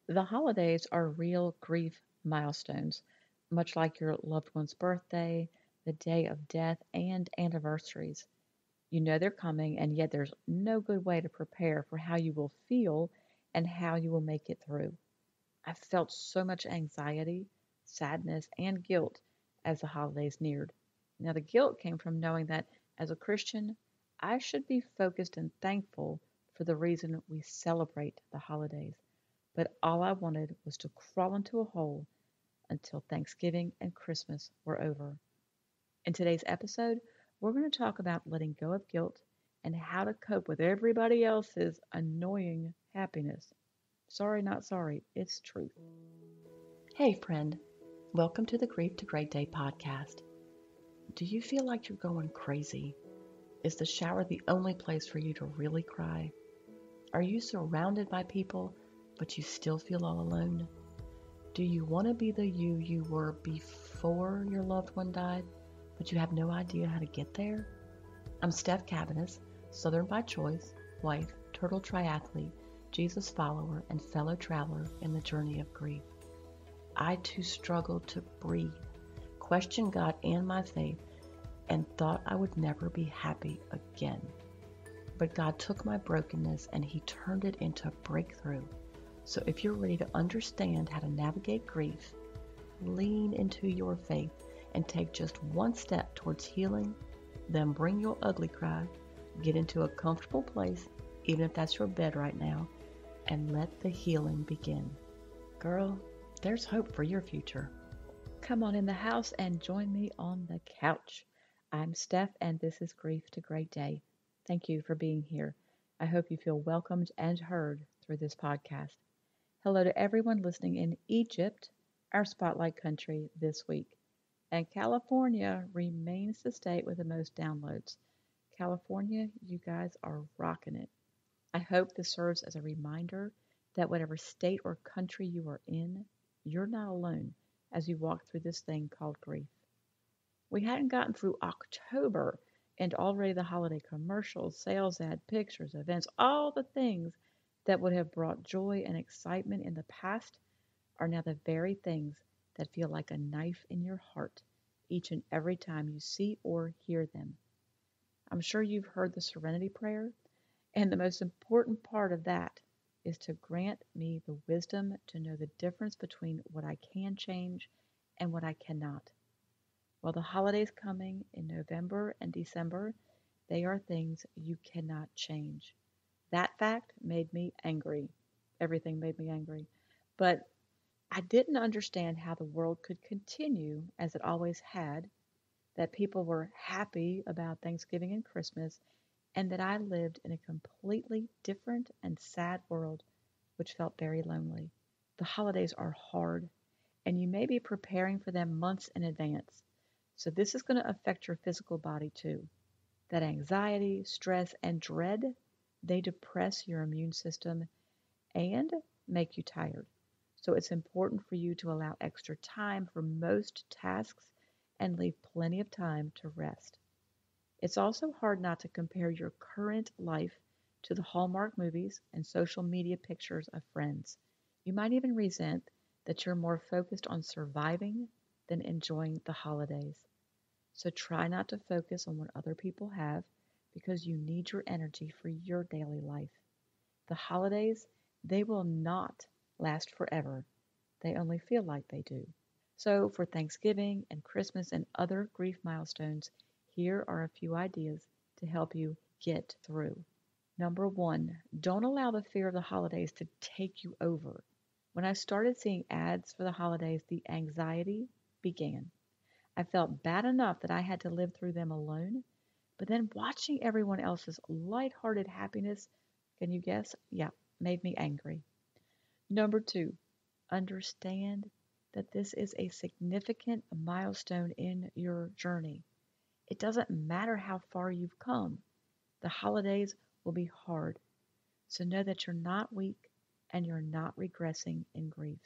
The holidays are real grief milestones, much like your loved one's birthday, the day of death, and anniversaries. You know they're coming, and yet there's no good way to prepare for how you will feel and how you will make it through. I felt so much anxiety, sadness, and guilt as the holidays neared. Now, the guilt came from knowing that as a Christian, I should be focused and thankful for the reason we celebrate the holidays. But all I wanted was to crawl into a hole until Thanksgiving and Christmas were over. In today's episode, we're going to talk about letting go of guilt and how to cope with everybody else's annoying happiness. Sorry, not sorry, it's truth. Hey, friend. Welcome to the Grief to Great Day podcast. Do you feel like you're going crazy? Is the shower the only place for you to really cry? Are you surrounded by people, but you still feel all alone? Do you want to be the you were before your loved one died, but you have no idea how to get there? I'm Steph Cabanis, Southern by choice, wife, turtle triathlete, Jesus follower, and fellow traveler in the journey of grief. I too struggled to breathe, questioned God and my faith, and thought I would never be happy again. But God took my brokenness and He turned it into a breakthrough. So if you're ready to understand how to navigate grief, lean into your faith and take just one step towards healing, then bring your ugly cry, get into a comfortable place, even if that's your bed right now, and let the healing begin. Girl, there's hope for your future. Come on in the house and join me on the couch. I'm Steph, and this is Grief to Great Day. Thank you for being here. I hope you feel welcomed and heard through this podcast. Hello to everyone listening in Egypt, our spotlight country this week. And California remains the state with the most downloads. California, you guys are rocking it. I hope this serves as a reminder that whatever state or country you are in, you're not alone as you walk through this thing called grief. We hadn't gotten through October, and already the holiday commercials, sales ad, pictures, events, all the things that would have brought joy and excitement in the past are now the very things that feel like a knife in your heart each and every time you see or hear them. I'm sure you've heard the Serenity Prayer, and the most important part of that is to grant me the wisdom to know the difference between what I can change and what I cannot. Well, the holidays coming in November and December, they are things you cannot change. That fact made me angry. Everything made me angry. But I didn't understand how the world could continue as it always had, that people were happy about Thanksgiving and Christmas, and that I lived in a completely different and sad world, which felt very lonely. The holidays are hard, and you may be preparing for them months in advance. So, this is going to affect your physical body too. That anxiety, stress, and dread, they depress your immune system and make you tired. So, it's important for you to allow extra time for most tasks and leave plenty of time to rest. It's also hard not to compare your current life to the Hallmark movies and social media pictures of friends. You might even resent that you're more focused on surviving than enjoying the holidays. So try not to focus on what other people have because you need your energy for your daily life. The holidays, they will not last forever. They only feel like they do. So, for Thanksgiving and Christmas and other grief milestones, here are a few ideas to help you get through. Number one, don't allow the fear of the holidays to take you over. When I started seeing ads for the holidays, the anxiety began. I felt bad enough that I had to live through them alone, but then watching everyone else's lighthearted happiness, can you guess? Yeah, made me angry. Number two, understand that this is a significant milestone in your journey. It doesn't matter how far you've come, the holidays will be hard. So know that you're not weak and you're not regressing in grief.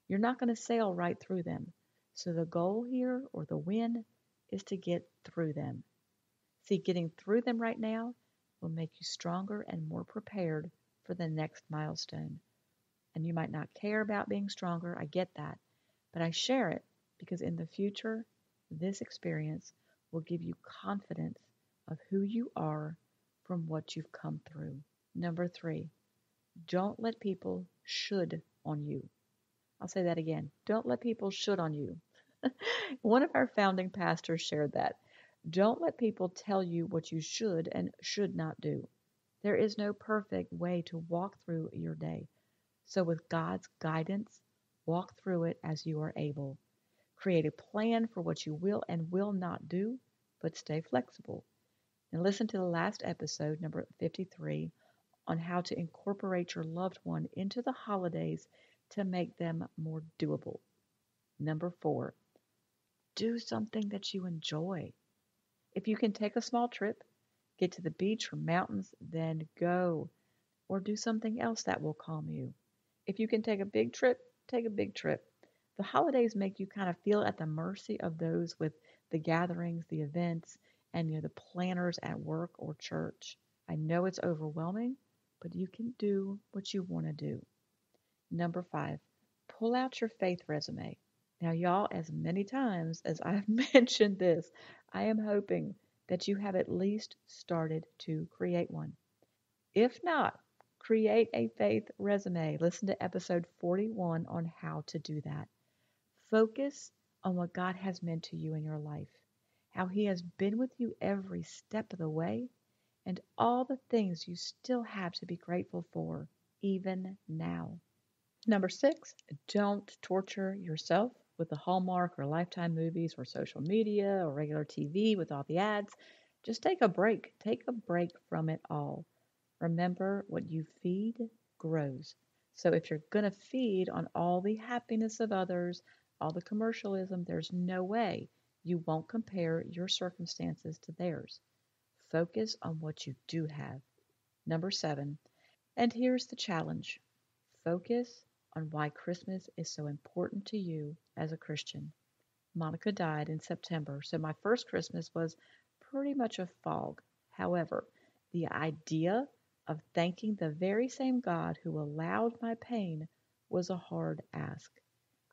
You're not going to sail right through them. So the goal here, or the win, is to get through them. See, getting through them right now will make you stronger and more prepared for the next milestone. And you might not care about being stronger. I get that. But I share it because in the future, this experience will give you confidence of who you are from what you've come through. Number three, don't let people should on you. I'll say that again. Don't let people should on you. One of our founding pastors shared that. Don't let people tell you what you should and should not do. There is no perfect way to walk through your day. So, with God's guidance, walk through it as you are able. Create a plan for what you will and will not do, but stay flexible. And listen to the last episode, number 53, on how to incorporate your loved one into the holidays to make them more doable. Number four, do something that you enjoy. If you can take a small trip, get to the beach or mountains, then go. Or do something else that will calm you. If you can take a big trip, take a big trip. The holidays make you kind of feel at the mercy of those with the gatherings, the events, and the planners at work or church. I know it's overwhelming, but you can do what you want to do. Number five, pull out your faith resume. Now, y'all, as many times as I've mentioned this, I am hoping that you have at least started to create one. If not, create a faith resume. Listen to episode 41 on how to do that. Focus on what God has meant to you in your life, how He has been with you every step of the way, and all the things you still have to be grateful for, even now. Number six, don't torture yourself with the Hallmark or Lifetime movies or social media or regular TV with all the ads. Just take a break. Take a break from it all. Remember, what you feed grows. So if you're going to feed on all the happiness of others, all the commercialism, there's no way you won't compare your circumstances to theirs. Focus on what you do have. Number seven, and here's the challenge, focus on why Christmas is so important to you as a Christian. Monica died in September, so my first Christmas was pretty much a fog. However, the idea of thanking the very same God who allowed my pain was a hard ask.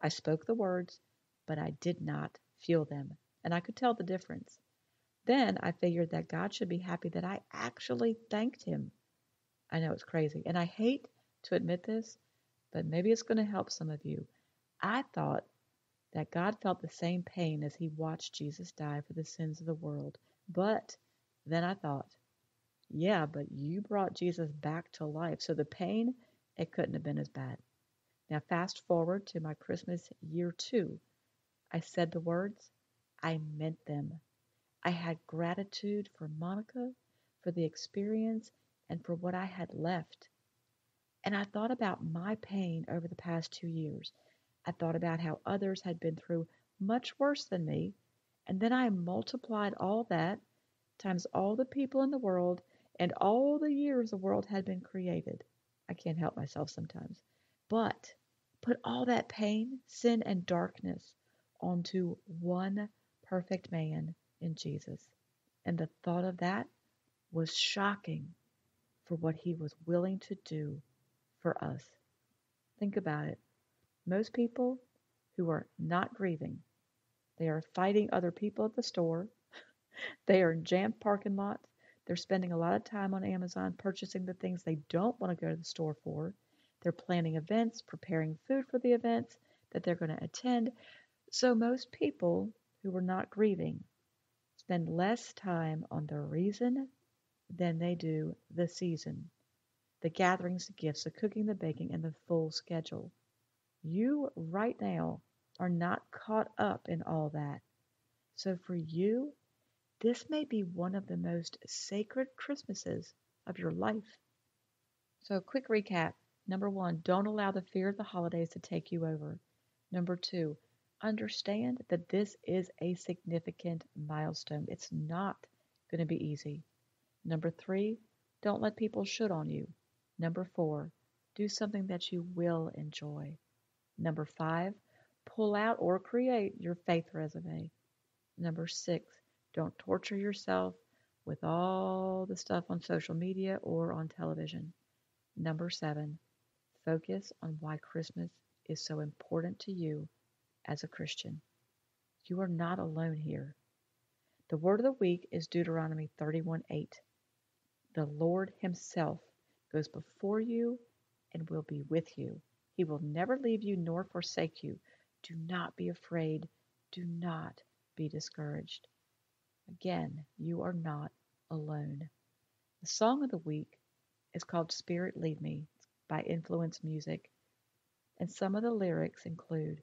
I spoke the words, but I did not feel them, and I could tell the difference. Then I figured that God should be happy that I actually thanked Him. I know it's crazy, and I hate to admit this, but maybe it's going to help some of you. I thought that God felt the same pain as He watched Jesus die for the sins of the world. But then I thought, yeah, but you brought Jesus back to life, so the pain, it couldn't have been as bad. Now, fast forward to my Christmas year two. I said the words, I meant them. I had gratitude for Monica, for the experience, and for what I had left. And I thought about my pain over the past 2 years. I thought about how others had been through much worse than me, and then I multiplied all that times all the people in the world and all the years the world had been created. I can't help myself sometimes. But put all that pain, sin, and darkness onto one perfect man in Jesus. And the thought of that was shocking for what He was willing to do for us. Think about it. Most people who are not grieving, they are fighting other people at the store. They are in jammed parking lots. They're spending a lot of time on Amazon purchasing the things they don't want to go to the store for. They're planning events, preparing food for the events that they're going to attend. So most people who are not grieving spend less time on the reason than they do the season, the gatherings, the gifts, the cooking, the baking, and the full schedule. You right now are not caught up in all that. So for you, this may be one of the most sacred Christmases of your life. So, quick recap. Number one, don't allow the fear of the holidays to take you over. Number two, understand that this is a significant milestone. It's not going to be easy. Number three, don't let people should on you. Number four, do something that you will enjoy. Number five, pull out or create your faith resume. Number six, don't torture yourself with all the stuff on social media or on television. Number seven, focus on why Christmas is so important to you as a Christian. You are not alone here. The word of the week is Deuteronomy 31:8. The Lord Himself goes before you and will be with you. He will never leave you nor forsake you. Do not be afraid. Do not be discouraged. Again, you are not alone. The song of the week is called Spirit Lead Me by Influence Music, and some of the lyrics include,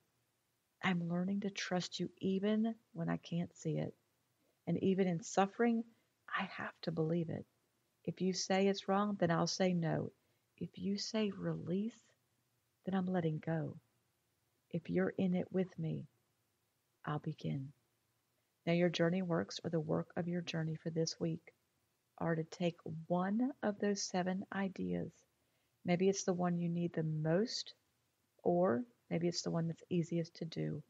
I'm learning to trust you even when I can't see it. And even in suffering, I have to believe it. If you say it's wrong, then I'll say no. If you say release, then I'm letting go. If you're in it with me, I'll begin. Now, your journey works or the work of your journey for this week are to take one of those 7 ideas. Maybe it's the one you need the most, or maybe it's the one that's easiest to do,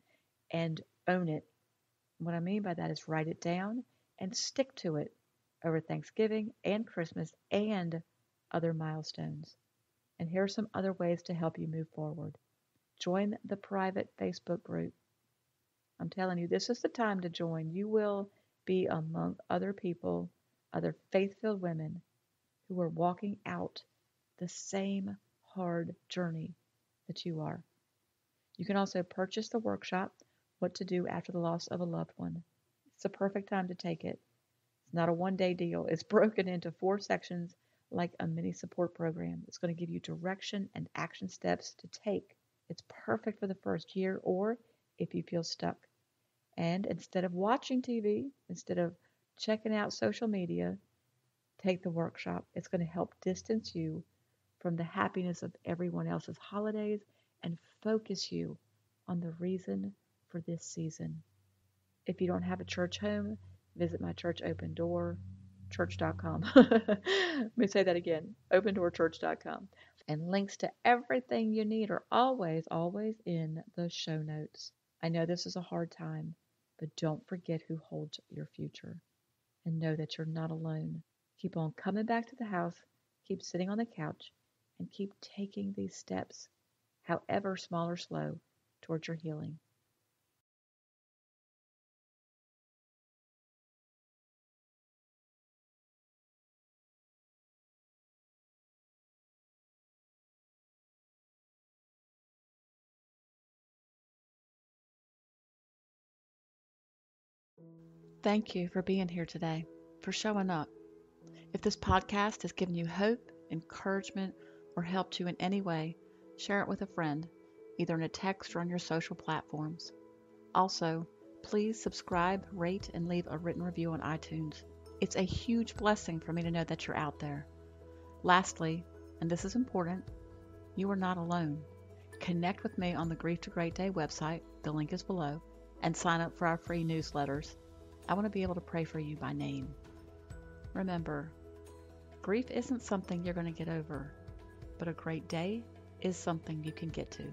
and own it. What I mean by that is write it down and stick to it over Thanksgiving and Christmas and other milestones. And here are some other ways to help you move forward. Join the private Facebook group. I'm telling you, this is the time to join. You will be among other people, other faith-filled women who are walking out the same hard journey that you are. You can also purchase the workshop, What to Do After the Loss of a Loved One. It's the perfect time to take it. It's not a one-day deal. It's broken into 4 sections like a mini support program. It's going to give you direction and action steps to take. It's perfect for the first year or if you feel stuck. And instead of watching TV, instead of checking out social media, take the workshop. It's going to help distance you from the happiness of everyone else's holidays and focus you on the reason for this season. If you don't have a church home, visit my church, opendoorchurch.com. Let me say that again, opendoorchurch.com. And links to everything you need are always, always in the show notes. I know this is a hard time, but don't forget who holds your future. And know that you're not alone. Keep on coming back to the house, keep sitting on the couch, and keep taking these steps, however small or slow, towards your healing. Thank you for being here today, for showing up. If this podcast has given you hope, encouragement, or helped you in any way, share it with a friend, either in a text or on your social platforms. Also, please subscribe, rate, and leave a written review on iTunes. It's a huge blessing for me to know that you're out there. Lastly, and this is important, you are not alone. Connect with me on the Grief to Great Day website, the link is below, and sign up for our free newsletters. I want to be able to pray for you by name. Remember, grief isn't something you're going to get over, but a great day is something you can get to.